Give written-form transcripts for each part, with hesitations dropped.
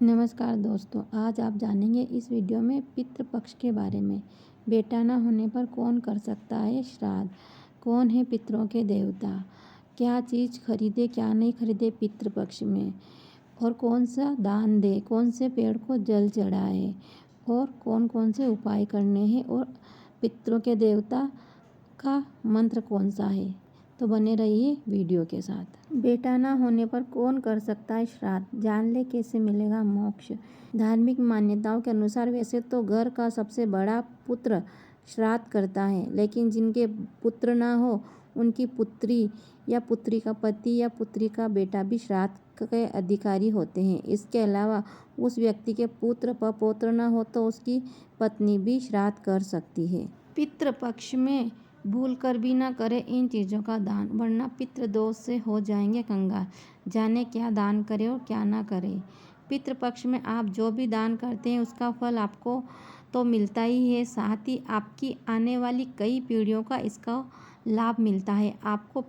नमस्कार दोस्तों, आज आप जानेंगे इस वीडियो में पितृपक्ष के बारे में। बेटा न होने पर कौन कर सकता है श्राद्ध? कौन है पितरों के देवता? क्या चीज़ खरीदे क्या नहीं खरीदे पितृपक्ष में? और कौन सा दान दे? कौन से पेड़ को जल चढ़ाए? और कौन कौन से उपाय करने हैं? और पितरों के देवता का मंत्र कौन सा है? तो बने रहिए वीडियो के साथ। बेटा न होने पर कौन कर सकता है श्राद्ध? जान ले कैसे मिलेगा मोक्ष। धार्मिक मान्यताओं के अनुसार वैसे तो घर का सबसे बड़ा पुत्र श्राद्ध करता है, लेकिन जिनके पुत्र ना हो उनकी पुत्री या पुत्री का पति या पुत्री का बेटा भी श्राद्ध के अधिकारी होते हैं। इसके अलावा उस व्यक्ति के पुत्र पौत्र न हो तो उसकी पत्नी भी श्राद्ध कर सकती है। पितृपक्ष में भूल कर भी ना करें इन चीज़ों का दान, वरना पितृदोष से हो जाएंगे कंगाल। जाने क्या दान करें और क्या ना करें। पितृपक्ष में आप जो भी दान करते हैं उसका फल आपको तो मिलता ही है, साथ ही आपकी आने वाली कई पीढ़ियों का इसका लाभ मिलता है। आपको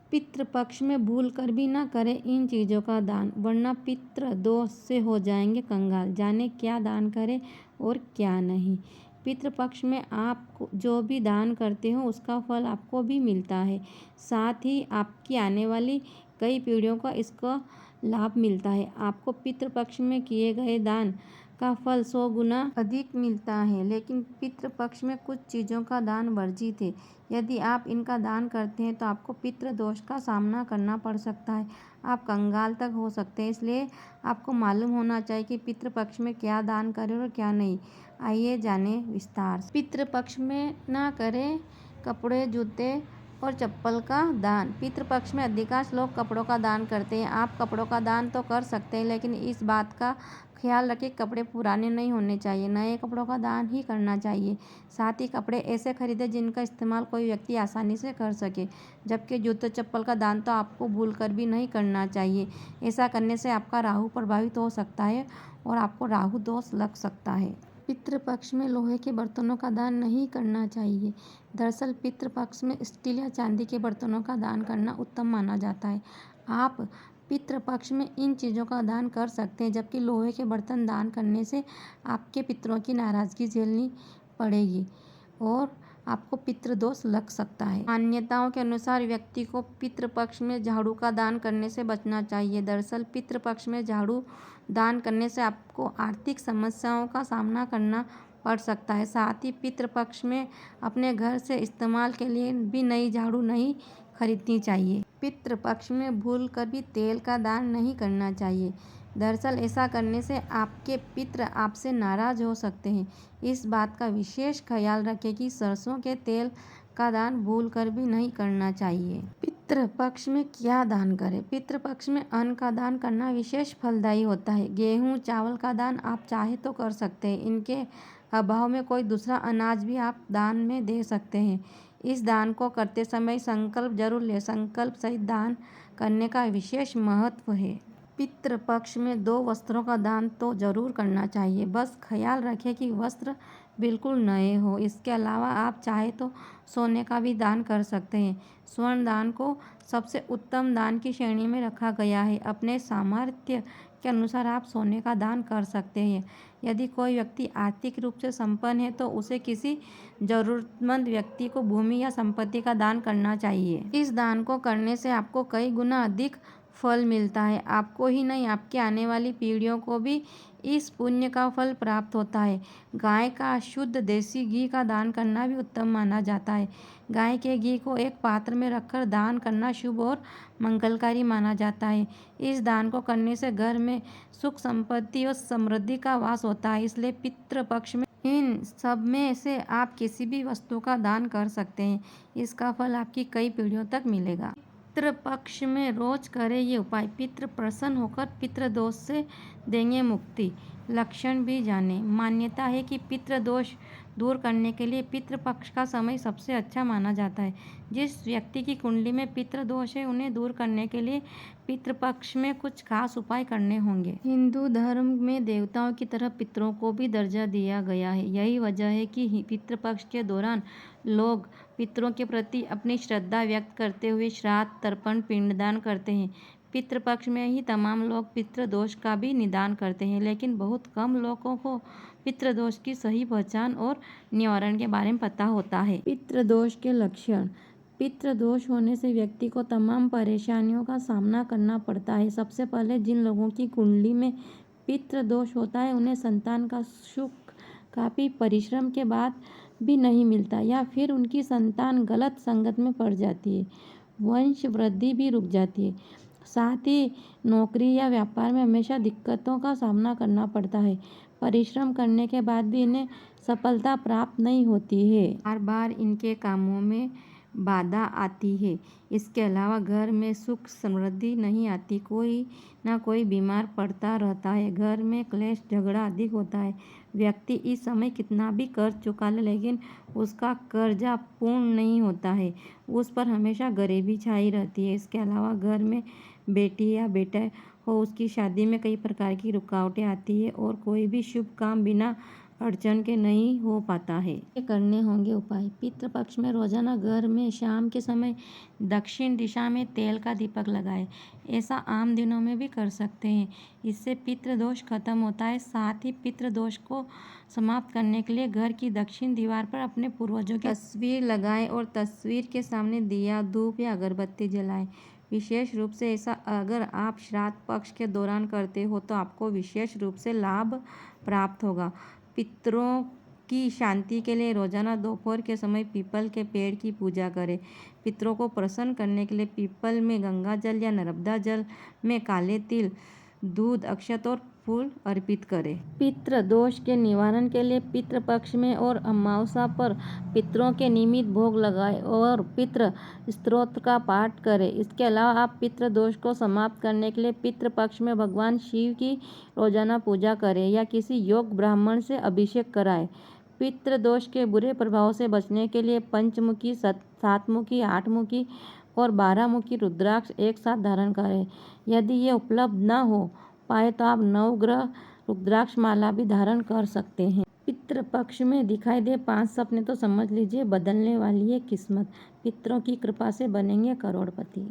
पितृपक्ष में भूल कर भी ना करें इन चीज़ों का दान, वरना पितृदोष से हो जाएंगे कंगाल। जाने क्या दान करें और क्या नहीं। पितृपक्ष में आप जो भी दान करते हो उसका फल आपको भी मिलता है, साथ ही आपकी आने वाली कई पीढ़ियों का इसका लाभ मिलता है। आपको पितृपक्ष में किए गए दान का फल 100 गुना अधिक मिलता है, लेकिन पितृपक्ष में कुछ चीज़ों का दान वर्जित है। यदि आप इनका दान करते हैं तो आपको पितृदोष का सामना करना पड़ सकता है, आप कंगाल तक हो सकते हैं। इसलिए आपको मालूम होना चाहिए कि पितृपक्ष में क्या दान करें और क्या नहीं। आइए जाने विस्तार से। पितृपक्ष में ना करें कपड़े, जूते और चप्पल का दान। पितृपक्ष में अधिकांश लोग कपड़ों का दान करते हैं। आप कपड़ों का दान तो कर सकते हैं, लेकिन इस बात का ख्याल रखें कपड़े पुराने नहीं होने चाहिए, नए कपड़ों का दान ही करना चाहिए। साथ ही कपड़े ऐसे खरीदें जिनका इस्तेमाल कोई व्यक्ति आसानी से कर सके। जबकि जूते चप्पल का दान तो आपको भूल कर भी नहीं करना चाहिए। ऐसा करने से आपका राहु प्रभावित हो सकता है और आपको राहु दोष लग सकता है। पितृपक्ष में लोहे के बर्तनों का दान नहीं करना चाहिए। दरअसल पितृपक्ष में स्टील या चांदी के बर्तनों का दान करना उत्तम माना जाता है। आप पितृपक्ष में इन चीज़ों का दान कर सकते हैं, जबकि लोहे के बर्तन दान करने से आपके पितरों की नाराज़गी झेलनी पड़ेगी और आपको पितृदोष लग सकता है। मान्यताओं के अनुसार व्यक्ति को पितृपक्ष में झाड़ू का दान करने से बचना चाहिए। दरअसल पितृपक्ष में झाड़ू दान करने से आपको आर्थिक समस्याओं का सामना करना पड़ सकता है। साथ ही पितृपक्ष में अपने घर से इस्तेमाल के लिए भी नई झाड़ू नहीं खरीदनी चाहिए। पितृपक्ष में भूल कर भी तेल का दान नहीं करना चाहिए। दरअसल ऐसा करने से आपके पितृ आपसे नाराज हो सकते हैं। इस बात का विशेष ख्याल रखें कि सरसों के तेल का दान भूल कर भी नहीं करना चाहिए। पितृपक्ष में क्या दान करें? पितृपक्ष में अन्न का दान करना विशेष फलदायी होता है। गेहूं, चावल का दान आप चाहे तो कर सकते हैं। इनके अभाव में कोई दूसरा अनाज भी आप दान में दे सकते हैं। इस दान को करते समय संकल्प जरूर लें। संकल्प सहित दान करने का विशेष महत्व है। पितृपक्ष में 2 वस्त्रों का दान तो जरूर करना चाहिए, बस ख्याल रखें कि वस्त्र बिल्कुल नए हो। इसके अलावा आप चाहे तो सोने का भी दान कर सकते हैं। स्वर्ण दान को सबसे उत्तम दान की श्रेणी में रखा गया है। अपने सामर्थ्य के अनुसार आप सोने का दान कर सकते हैं। यदि कोई व्यक्ति आर्थिक रूप से संपन्न है तो उसे किसी जरूरतमंद व्यक्ति को भूमि या संपत्ति का दान करना चाहिए। इस दान को करने से आपको कई गुना अधिक फल मिलता है। आपको ही नहीं, आपकी आने वाली पीढ़ियों को भी इस पुण्य का फल प्राप्त होता है। गाय का शुद्ध देसी घी का दान करना भी उत्तम माना जाता है। गाय के घी को एक पात्र में रखकर दान करना शुभ और मंगलकारी माना जाता है। इस दान को करने से घर में सुख, संपत्ति और समृद्धि का वास होता है। इसलिए पितृपक्ष में इन सब में से आप किसी भी वस्तु का दान कर सकते हैं। इसका फल आपकी कई पीढ़ियों तक मिलेगा। पितृपक्ष में रोज करें ये उपाय। पितृ प्रसन्न होकर पितृदोष से देंगे मुक्ति। लक्षण भी जानें। मान्यता है कि पितृदोष दूर करने के लिए पितृपक्ष का समय सबसे अच्छा माना जाता है। जिस व्यक्ति की कुंडली में पितृदोष है उन्हें दूर करने के लिए पितृपक्ष में कुछ खास उपाय करने होंगे। हिंदू धर्म में देवताओं की तरह पितरों को भी दर्जा दिया गया है। यही वजह है कि पितृपक्ष के दौरान लोग पितरों के प्रति अपनी श्रद्धा व्यक्त करते हुए श्राद्ध, तर्पण, पिंडदान करते हैं। पितृपक्ष में ही तमाम लोग पितृदोष का भी निदान करते हैं, लेकिन बहुत कम लोगों को पितृदोष की सही पहचान और निवारण के बारे में पता होता है। पितृदोष के लक्षण। पितृदोष होने से व्यक्ति को तमाम परेशानियों का सामना करना पड़ता है। सबसे पहले जिन लोगों की कुंडली में पितृदोष होता है उन्हें संतान का सुख काफ़ी परिश्रम के बाद भी नहीं मिलता, या फिर उनकी संतान गलत संगत में पड़ जाती है, वंश वृद्धि भी रुक जाती है। साथ ही नौकरी या व्यापार में हमेशा दिक्कतों का सामना करना पड़ता है। परिश्रम करने के बाद भी इन्हें सफलता प्राप्त नहीं होती है। बार बार इनके कामों में बाधा आती है। इसके अलावा घर में सुख समृद्धि नहीं आती, कोई ना कोई बीमार पड़ता रहता है, घर में क्लेश झगड़ा अधिक होता है। व्यक्ति इस समय कितना भी कर्ज चुका ले, लेकिन उसका कर्जा पूर्ण नहीं होता है, उस पर हमेशा गरीबी छाई रहती है। इसके अलावा घर में बेटी या बेटा हो, उसकी शादी में कई प्रकार की रुकावटें आती है और कोई भी शुभ काम बिना अड़चन के नहीं हो पाता है। ये करने होंगे उपाय। पितृपक्ष में रोजाना घर में शाम के समय दक्षिण दिशा में तेल का दीपक लगाएं। ऐसा आम दिनों में भी कर सकते हैं, इससे पितृदोष खत्म होता है। साथ ही पितृदोष को समाप्त करने के लिए घर की दक्षिण दीवार पर अपने पूर्वजों की तस्वीर लगाएं और तस्वीर के सामने दिया, धूप या अगरबत्ती जलाएं। विशेष रूप से ऐसा अगर आप श्राद्ध पक्ष के दौरान करते हो तो आपको विशेष रूप से लाभ प्राप्त होगा। पितरों की शांति के लिए रोजाना दोपहर के समय पीपल के पेड़ की पूजा करें। पितरों को प्रसन्न करने के लिए पीपल में गंगा जल या नर्मदा जल में काले तिल, दूध, अक्षत और फूल अर्पित करें। पितृ दोष के निवारण के लिए पितृपक्ष में और अमावस्या पर पितरों के नियमित भोग लगाएं और पितृ स्तोत्र का पाठ करें। इसके अलावा आप पितृ दोष को समाप्त करने के लिए पितृपक्ष में भगवान शिव की रोजाना पूजा करें या किसी योग ब्राह्मण से अभिषेक कराएं। पितृदोष के बुरे प्रभाव से बचने के लिए पंचमुखी, सातमुखी, आठमुखी और 12मुखी रुद्राक्ष एक साथ धारण करें। यदि ये उपलब्ध न हो पाए तो आप नवग्रह रुद्राक्ष माला भी धारण कर सकते हैं। पितृपक्ष में दिखाई दे 5 सपने तो समझ लीजिए बदलने वाली है किस्मत। पितरों की कृपा से बनेंगे करोड़पति।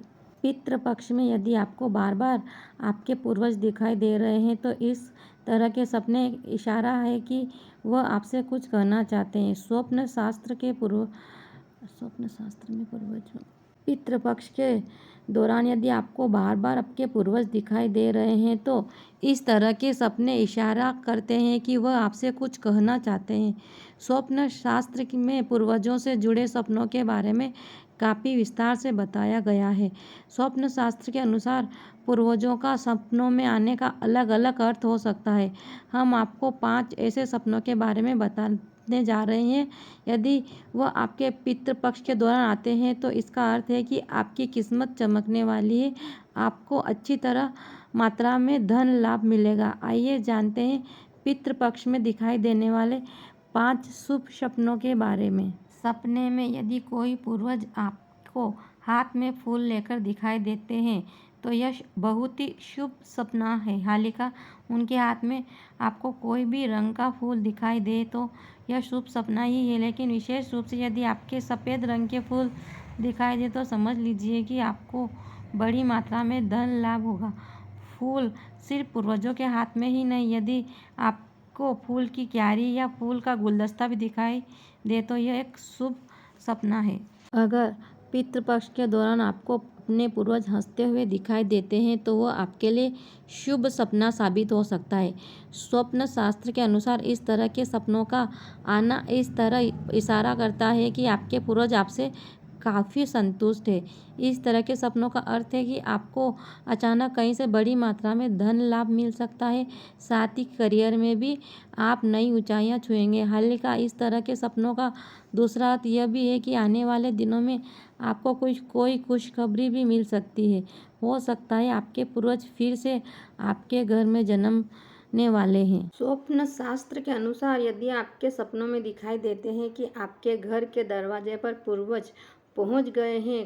पितृपक्ष में यदि आपको बार बार आपके पूर्वज दिखाई दे रहे हैं तो इस तरह के सपने इशारा है कि वह आपसे कुछ कहना चाहते हैं। स्वप्न शास्त्र में पूर्वज पितृपक्ष के दौरान यदि आपको बार बार आपके पूर्वज दिखाई दे रहे हैं तो इस तरह के सपने इशारा करते हैं कि वह आपसे कुछ कहना चाहते हैं। स्वप्न शास्त्र में पूर्वजों से जुड़े सपनों के बारे में काफ़ी विस्तार से बताया गया है। स्वप्न शास्त्र के अनुसार पूर्वजों का सपनों में आने का अलग अलग अर्थ हो सकता है। हम आपको 5 ऐसे सपनों के बारे में बताने जा रहे हैं। यदि वह आपके पितृपक्ष के दौरान आते हैं तो इसका अर्थ है कि आपकी किस्मत चमकने वाली है, आपको अच्छी तरह मात्रा में धन लाभ मिलेगा। आइए जानते हैं पितृपक्ष में दिखाई देने वाले 5 शुभ सपनों के बारे में। सपने में यदि कोई पूर्वज आपको हाथ में फूल लेकर दिखाई देते हैं तो यह बहुत ही शुभ सपना है। हालांकि उनके हाथ में आपको कोई भी रंग का फूल दिखाई दे तो यह शुभ सपना ही है, लेकिन विशेष रूप से यदि आपके सफ़ेद रंग के फूल दिखाई दे तो समझ लीजिए कि आपको बड़ी मात्रा में धन लाभ होगा। फूल सिर्फ पूर्वजों के हाथ में ही नहीं, यदि आपको फूल की क्यारी या फूल का गुलदस्ता भी दिखाई दे तो यह एक शुभ सपना है। अगर पितृपक्ष के दौरान आपको अपने पूर्वज हंसते हुए दिखाई देते हैं तो वह आपके लिए शुभ सपना साबित हो सकता है। स्वप्न शास्त्र के अनुसार इस तरह के सपनों का आना इस तरह इशारा करता है कि आपके पूर्वज आपसे काफ़ी संतुष्ट है। इस तरह के सपनों का अर्थ है कि आपको अचानक कहीं से बड़ी मात्रा में धन लाभ मिल सकता है। साथ ही करियर में भी आप नई ऊंचाइयां छुएंगे। हालांकि इस तरह के सपनों का दूसरा अर्थ यह भी है कि आने वाले दिनों में आपको कोई खुशखबरी भी मिल सकती है। हो सकता है आपके पूर्वज फिर से आपके घर में जन्मने वाले हैं। स्वप्न शास्त्र के अनुसार यदि आपके सपनों में दिखाई देते हैं कि आपके घर के दरवाजे पर पूर्वज पहुंच गए हैं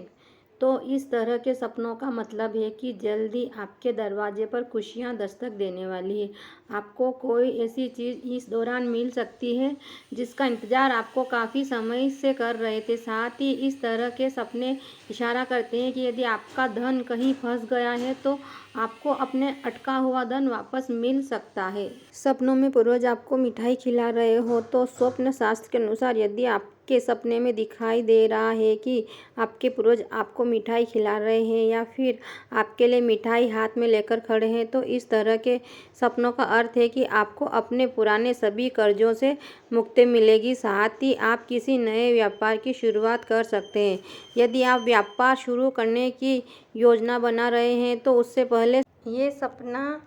तो इस तरह के सपनों का मतलब है कि जल्दी आपके दरवाजे पर खुशियां दस्तक देने वाली है। आपको कोई ऐसी चीज़ इस दौरान मिल सकती है जिसका इंतज़ार आपको काफ़ी समय से कर रहे थे। साथ ही इस तरह के सपने इशारा करते हैं कि यदि आपका धन कहीं फंस गया है तो आपको अपने अटका हुआ धन वापस मिल सकता है। सपनों में पूर्वज आपको मिठाई खिला रहे हो तो स्वप्न शास्त्र के अनुसार यदि आपके सपने में दिखाई दे रहा है कि आपके पूर्वज आपको मिठाई खिला रहे हैं या फिर आपके लिए मिठाई हाथ में लेकर खड़े हैं तो इस तरह के सपनों का अर्थ है कि आपको अपने पुराने सभी कर्जों से मुक्ति मिलेगी। साथ ही आप किसी नए व्यापार की शुरुआत कर सकते हैं। यदि आप व्यापार शुरू करने की योजना बना रहे हैं तो उससे पहले ये सपना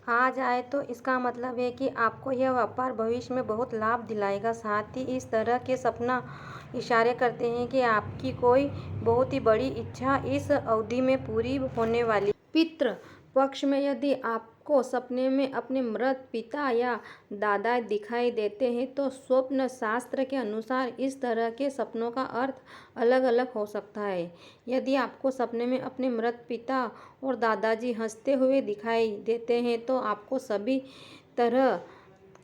आ जाए तो इसका मतलब है कि आपको यह व्यापार भविष्य में बहुत लाभ दिलाएगा। साथ ही इस तरह के सपना इशारे करते हैं कि आपकी कोई बहुत ही बड़ी इच्छा इस अवधि में पूरी होने वाली। पितृ पक्ष में यदि आपको सपने में अपने मृत पिता या दादा दिखाई देते हैं तो स्वप्न शास्त्र के अनुसार इस तरह के सपनों का अर्थ अलग अलग हो सकता है। यदि आपको सपने में अपने मृत पिता और दादाजी हंसते हुए दिखाई देते हैं तो आपको सभी तरह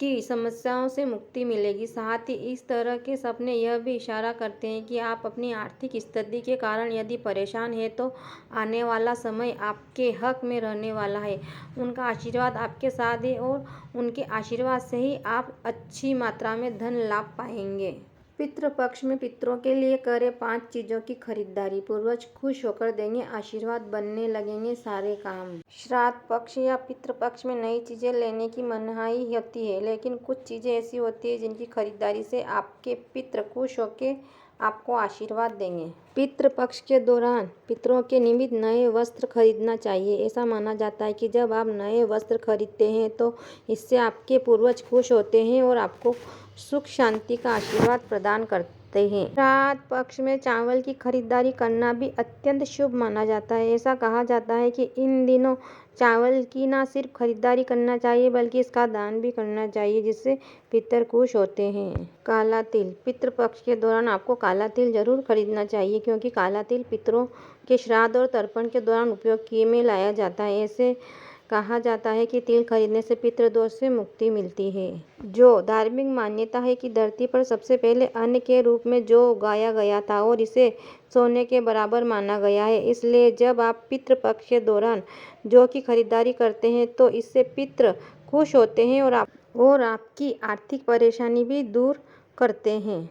की समस्याओं से मुक्ति मिलेगी। साथ ही इस तरह के सपने यह भी इशारा करते हैं कि आप अपनी आर्थिक स्थिति के कारण यदि परेशान हैं तो आने वाला समय आपके हक में रहने वाला है। उनका आशीर्वाद आपके साथ है और उनके आशीर्वाद से ही आप अच्छी मात्रा में धन लाभ पाएंगे। पितृ पक्ष में पितरों के लिए करें 5 चीज़ों की खरीदारी। पूर्वज खुश होकर देंगे, आशीर्वाद बनने लगेंगे सारे काम। श्राद्ध पक्ष या पितृ पक्ष में नई चीज़ें लेने की मनाही होती है, लेकिन कुछ चीज़ें ऐसी होती है जिनकी खरीदारी से आपके पितृ खुश होकर आपको आशीर्वाद देंगे। पितृ पक्ष के दौरान पितरों के निमित्त नए वस्त्र खरीदना चाहिए। ऐसा माना जाता है कि जब आप नए वस्त्र खरीदते हैं तो इससे आपके पूर्वज खुश होते हैं और आपको सुख शांति का आशीर्वाद प्रदान करते हैं। श्राद्ध पक्ष में चावल की खरीदारी करना भी अत्यंत शुभ माना जाता है। ऐसा कहा जाता है कि इन दिनों चावल की न सिर्फ खरीदारी करना चाहिए बल्कि इसका दान भी करना चाहिए, जिससे पितर खुश होते हैं। काला तिल पितृ पक्ष के दौरान आपको काला तिल जरूर खरीदना चाहिए, क्योंकि काला तिल पितरों के श्राद्ध और तर्पण के दौरान उपयोग में लाया जाता है। ऐसे कहा जाता है कि तिल खरीदने से पितृदोष से मुक्ति मिलती है। जो धार्मिक मान्यता है कि धरती पर सबसे पहले अन्न के रूप में जौ उगाया गया था और इसे सोने के बराबर माना गया है। इसलिए जब आप पितृ पक्ष के दौरान जौ की खरीदारी करते हैं तो इससे पितृ खुश होते हैं और आपकी आर्थिक परेशानी भी दूर करते हैं।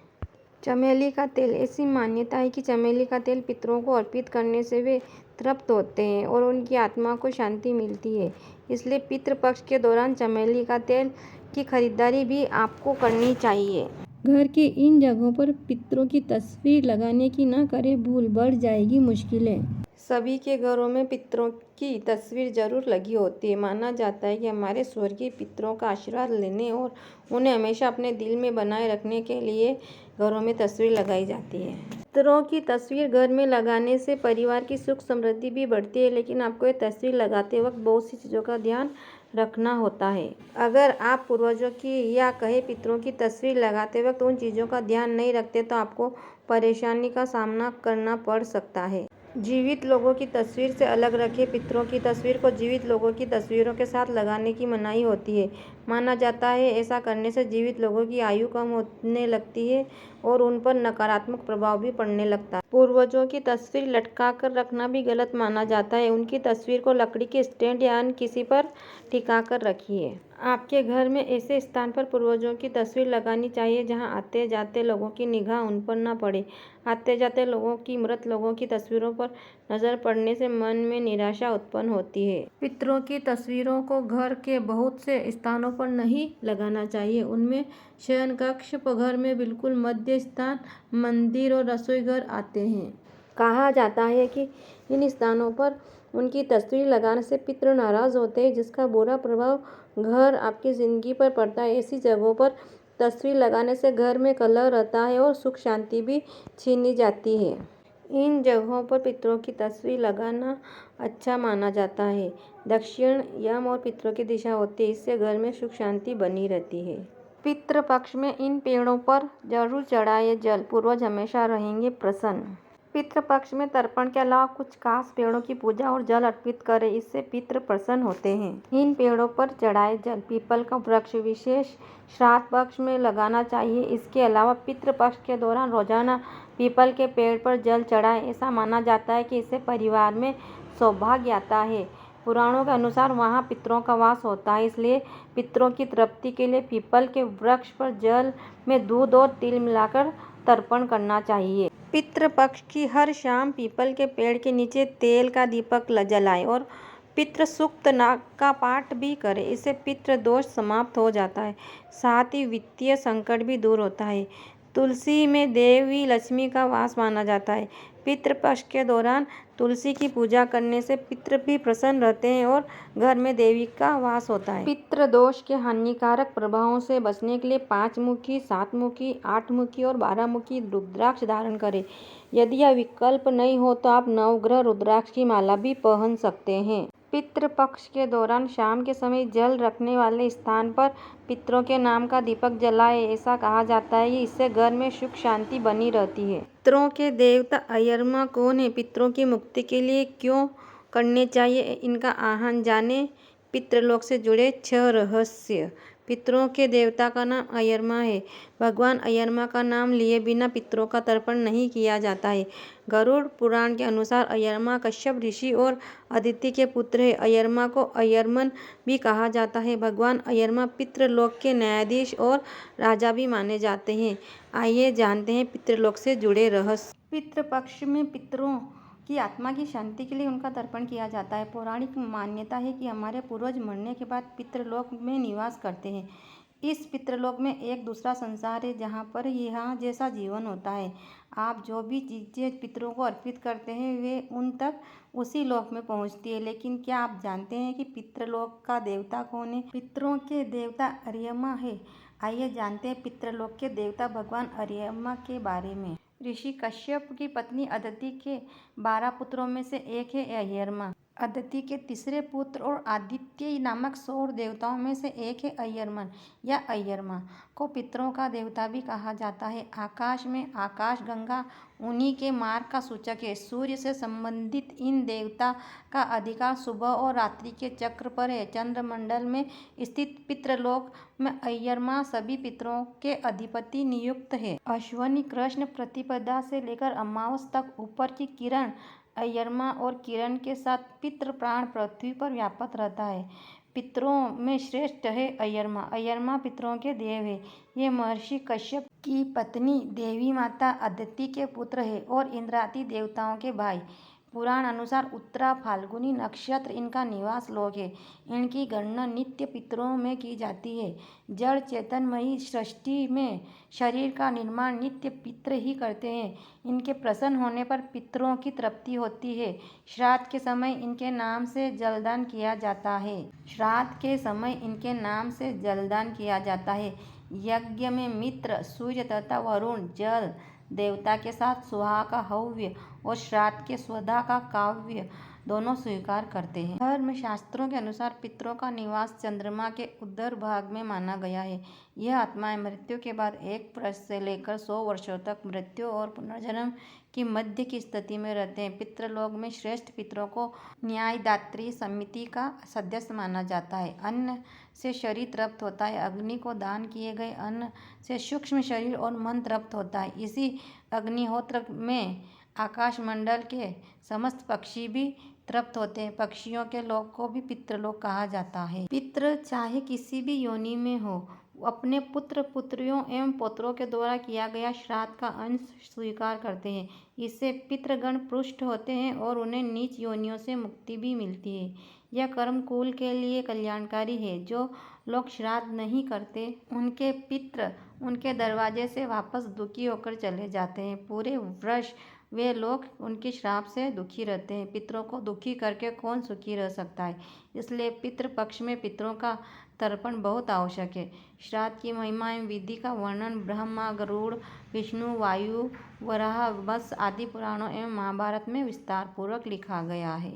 चमेली का तेल ऐसी मान्यता है कि चमेली का तेल पितरों को अर्पित करने से वे तृप्त होते हैं और उनकी आत्मा को शांति मिलती है। इसलिए पितृ पक्ष के दौरान चमेली का तेल की खरीदारी भी आपको करनी चाहिए। घर के इन जगहों पर पितरों की तस्वीर लगाने की न करें भूल, बढ़ जाएगी मुश्किलें। सभी के घरों में पितरों की तस्वीर जरूर लगी होती है। माना जाता है कि हमारे स्वर्गीय पितरों का आशीर्वाद लेने और उन्हें हमेशा अपने दिल में बनाए रखने के लिए घरों में तस्वीर लगाई जाती है। पितरों की तस्वीर घर में लगाने से परिवार की सुख समृद्धि भी बढ़ती है, लेकिन आपको ये तस्वीर लगाते वक्त बहुत सी चीज़ों का ध्यान रखना होता है। अगर आप पूर्वजों की या कहे पितरों की तस्वीर लगाते वक्त उन चीज़ों का ध्यान नहीं रखते तो आपको परेशानी का सामना करना पड़ सकता है। जीवित लोगों की तस्वीर से अलग रखें। पितरों की तस्वीर को जीवित लोगों की तस्वीरों के साथ लगाने की मनाही होती है। माना जाता है ऐसा करने से जीवित लोगों की आयु कम होने लगती है और उन पर नकारात्मक प्रभाव भी पड़ने लगता है। पूर्वजों की तस्वीर लटका कर रखना भी गलत माना जाता है। उनकी तस्वीर को लकड़ी के स्टैंड या अन्य किसी पर टिका कर रखिए। आपके घर में ऐसे स्थान पर पूर्वजों की तस्वीर लगानी चाहिए जहां आते जाते लोगों की निगाह उन पर न पड़े। आते जाते लोगों की मृत लोगों की तस्वीरों पर नजर पड़ने से मन में निराशा उत्पन्न होती है। पितरों की तस्वीरों को घर के बहुत से स्थानों पर नहीं लगाना चाहिए। उनमें शयन कक्ष, घर में बिल्कुल मध्य स्थान, मंदिर और रसोई घर आते हैं। कहा जाता है कि इन स्थानों पर उनकी तस्वीर लगाने से पितृ नाराज होते हैं, जिसका बुरा प्रभाव घर आपकी जिंदगी पर पड़ता है। ऐसी जगहों पर तस्वीर लगाने से घर में कलह रहता है और सुख शांति भी छीनी जाती है। इन जगहों पर पितरों की तस्वीर लगाना अच्छा माना जाता है। दक्षिण यम और पितरों की दिशा होती है, इससे घर में सुख शांति बनी रहती है। पितृ पक्ष में इन पेड़ों पर जरूर चढ़ाए जल, पूर्वज हमेशा रहेंगे प्रसन्न। पितृपक्ष में तर्पण के अलावा कुछ खास पेड़ों की पूजा और जल अर्पित करें, इससे पितृ प्रसन्न होते हैं। इन पेड़ों पर चढ़ाए जल पीपल का वृक्ष विशेष श्राद्ध पक्ष में लगाना चाहिए। इसके अलावा पितृपक्ष के दौरान रोजाना पीपल के पेड़ पर जल चढ़ाएं। ऐसा माना जाता है कि इससे परिवार में सौभाग्य आता है। पुराणों के अनुसार वहाँ पितरों का वास होता है, इसलिए पितरों की तृप्ति के लिए पीपल के वृक्ष पर जल में दूध और तिल मिलाकर तर्पण करना चाहिए। पितृपक्ष की हर शाम पीपल के पेड़ के नीचे तेल का दीपक जलाएं और पितृ सूक्त का पाठ भी करें। इससे पितृ दोष समाप्त हो जाता है, साथ ही वित्तीय संकट भी दूर होता है। तुलसी में देवी लक्ष्मी का वास माना जाता है। पितृपक्ष के दौरान तुलसी की पूजा करने से पितृ भी प्रसन्न रहते हैं और घर में देवी का वास होता है। पितृ दोष के हानिकारक प्रभावों से बचने के लिए 5 मुखी, 7 मुखी, 8 मुखी और 12 मुखी रुद्राक्ष धारण करें। यदि यह विकल्प नहीं हो तो आप नवग्रह रुद्राक्ष की माला भी पहन सकते हैं। पितृपक्ष के दौरान शाम के समय जल रखने वाले स्थान पर पितरों के नाम का दीपक जलाएं। ऐसा कहा जाता है कि इससे घर में सुख शांति बनी रहती है। पितरों के देवता अय्यरमा कौन है? पितरों की मुक्ति के लिए क्यों करने चाहिए, इनका आह्वान जाने। पितृलोक से जुड़े 6 रहस्य। पितरों के देवता का नाम अय्यरमा है। भगवान अय्यरमा का नाम लिए बिना पितरों का तर्पण नहीं किया जाता है। गरुड़ पुराण के अनुसार अय्यरमा कश्यप ऋषि और अदिति के पुत्र है। अय्यरमा को अय्यरमन भी कहा जाता है। भगवान अय्यरमा पितृलोक के न्यायाधीश और राजा भी माने जाते हैं। आइए जानते हैं पितृलोक से जुड़े रहस्य। पितृपक्ष में पितरों की आत्मा की शांति के लिए उनका तर्पण किया जाता है। पौराणिक मान्यता है कि हमारे पूर्वज मरने के बाद पितृलोक में निवास करते हैं। इस पितृलोक में एक दूसरा संसार है जहाँ पर यहाँ जैसा जीवन होता है। आप जो भी चीज़ें पितरों को अर्पित करते हैं वे उन तक उसी लोक में पहुँचती है। लेकिन क्या आप जानते हैं कि पितृलोक का देवता कौन है? पितरों के देवता अय्यरमा है। आइए जानते हैं पितृलोक के देवता भगवान अय्यरमा के बारे में। ऋषि कश्यप की पत्नी अदिति के 12 पुत्रों में से एक है अय्यरमा। अदिति के तीसरे पुत्र और आदित्य नामक सौर देवताओं में से एक है अय्यरमन या अय्यरमा को पितरों का देवता भी कहा जाता है। आकाश में आकाशगंगा उन्हीं के मार्ग का सूचक है। सूर्य से संबंधित इन देवता का अधिकार सुबह और रात्रि के चक्र पर है। चंद्रमंडल में स्थित पितृलोक में अय्यरमा सभी पितरों के अधिपति नियुक्त है। अश्विनी कृष्ण प्रतिपदा से लेकर अमावस तक ऊपर की किरण अय्यरमा और किरण के साथ पितृ प्राण पृथ्वी पर व्याप्त रहता है। पितरों में श्रेष्ठ है अय्यरमा। अय्यरमा पितरों के देव है। ये महर्षि कश्यप की पत्नी देवी माता अदिति के पुत्र है और इंद्रादि देवताओं के भाई। पुराण अनुसार उत्तरा फाल्गुनी नक्षत्र इनका निवास लोक है। इनकी गणना नित्य पितरों में की जाती है। जड़ चेतनमयी सृष्टि में शरीर का निर्माण नित्य पितर ही करते हैं। इनके प्रसन्न होने पर पितरों की तृप्ति होती है। श्राद्ध के समय इनके नाम से जलदान किया जाता है। श्राद्ध के समय इनके नाम से जलदान किया जाता है। यज्ञ में मित्र, सूर्य तथा वरुण जल देवता के साथ सुहा का हव्य और श्राद्ध के स्वधा का काव्य दोनों स्वीकार करते हैं। धर्म शास्त्रों के अनुसार पितरों का निवास चंद्रमा के उदर भाग में माना गया है। यह आत्माएं मृत्यु के बाद 1 वर्ष से लेकर 100 वर्षों तक मृत्यु और पुनर्जन्म की मध्य की स्थिति में रहते हैं। पितृलोक में श्रेष्ठ पितरों को न्यायदात्री समिति का सदस्य माना जाता है। अन्न से शरीर तृप्त होता है। अग्नि को दान किए गए अन्न से सूक्ष्म शरीर और मन तृप्त होता है। इसी अग्निहोत्र में आकाशमंडल के समस्त पक्षी भी तृप्त होते हैं। पक्षियों के लोक को भी पितृलोक कहा जाता है। पितृ चाहे किसी भी योनि में हो, अपने पुत्र पुत्रियों एवं पौत्रों के द्वारा किया गया श्राद्ध का अंश स्वीकार करते हैं। इससे पितृगण पुष्ट होते हैं और उन्हें नीच योनियों से मुक्ति भी मिलती है। यह कर्म कुल के लिए कल्याणकारी है। जो लोग श्राद्ध नहीं करते उनके पितृ उनके दरवाजे से वापस दुखी होकर चले जाते हैं। पूरे वर्ष वे लोग उनके श्राप से दुखी रहते हैं। पितरों को दुखी करके कौन सुखी रह सकता है? इसलिए पितृपक्ष में पितरों का तर्पण बहुत आवश्यक है। श्राद्ध की महिमा एवं विधि का वर्णन ब्रह्मा, गरुड़, विष्णु, वायु, वराह, वत्स आदि पुराणों एवं महाभारत में विस्तार पूर्वक लिखा गया है।